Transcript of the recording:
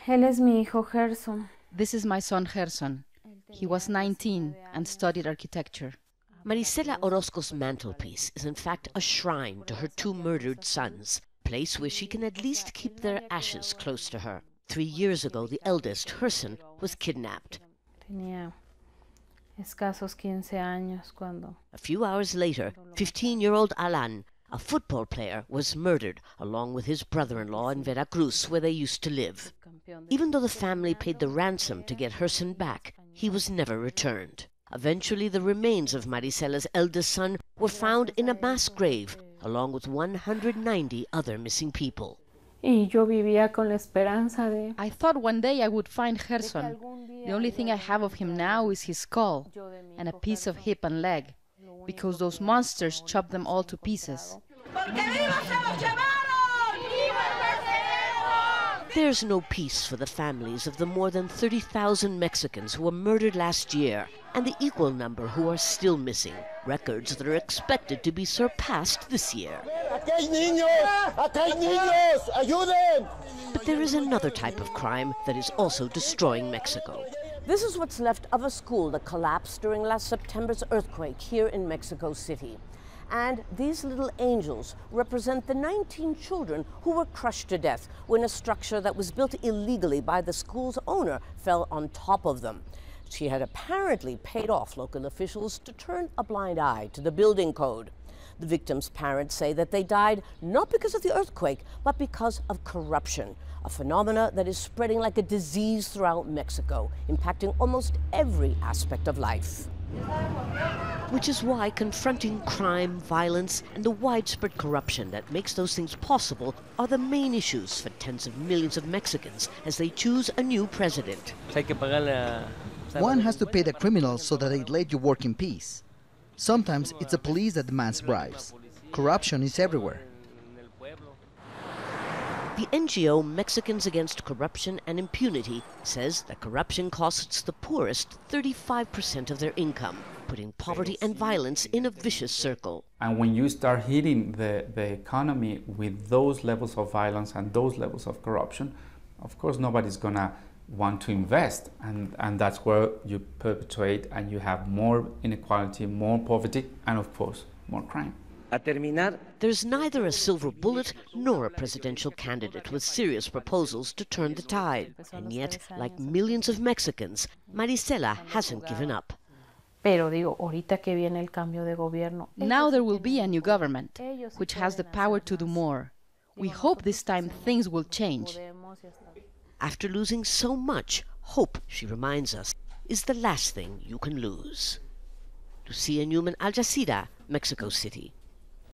Él es mi hijo Gerson. This is my son Gerson. He was 19 and studied architecture. Marisela Orozco's mantelpiece is in fact a shrine to her two murdered sons, a place where she can at least keep their ashes close to her. 3 years ago, the eldest, Gerson, was kidnapped. Tenía escasos 15 años cuando... A few hours later, 15-year-old Alan, a football player, was murdered along with his brother-in-law in Veracruz, where they used to live. Even though the family paid the ransom to get Gerson back, he was never returned. Eventually, the remains of Marisela's eldest son were found in a mass grave, along with 190 other missing people. Y yo vivía con la esperanza de... I thought one day I would find Gerson. The only thing I have of him now is his skull and a piece of hip and leg, because those monsters chopped them all to pieces. There's no peace for the families of the more than 30,000 Mexicans who were murdered last year, and the equal number who are still missing, records that are expected to be surpassed this year. But there is another type of crime that is also destroying Mexico. This is what's left of a school that collapsed during last September's earthquake here in Mexico City. And these little angels represent the 19 children who were crushed to death when a structure that was built illegally by the school's owner fell on top of them. She had apparently paid off local officials to turn a blind eye to the building code. The victims' parents say that they died not because of the earthquake, but because of corruption, a phenomena that is spreading like a disease throughout Mexico, impacting almost every aspect of life. Which is why confronting crime, violence, and the widespread corruption that makes those things possible are the main issues for tens of millions of Mexicans as they choose a new president. One has to pay the criminals so that they let you work in peace. Sometimes it's the police that demands bribes. Corruption is everywhere. The NGO Mexicans Against Corruption and Impunity says that corruption costs the poorest 35% of their income, putting poverty and violence in a vicious circle. And when you start hitting the economy with those levels of violence and those levels of corruption, of course nobody's gonna want to invest, and that's where you perpetuate and you have more inequality, more poverty, and of course more crime. There's neither a silver bullet nor a presidential candidate with serious proposals to turn the tide. And yet, like millions of Mexicans, Marisela hasn't given up. Pero digo, ahorita que viene el cambio de gobierno. Now there will be a new government, which has the power to do more. We hope this time things will change. After losing so much, hope, she reminds us, is the last thing you can lose. Lucia, Newman, Al Jazeera, Mexico City.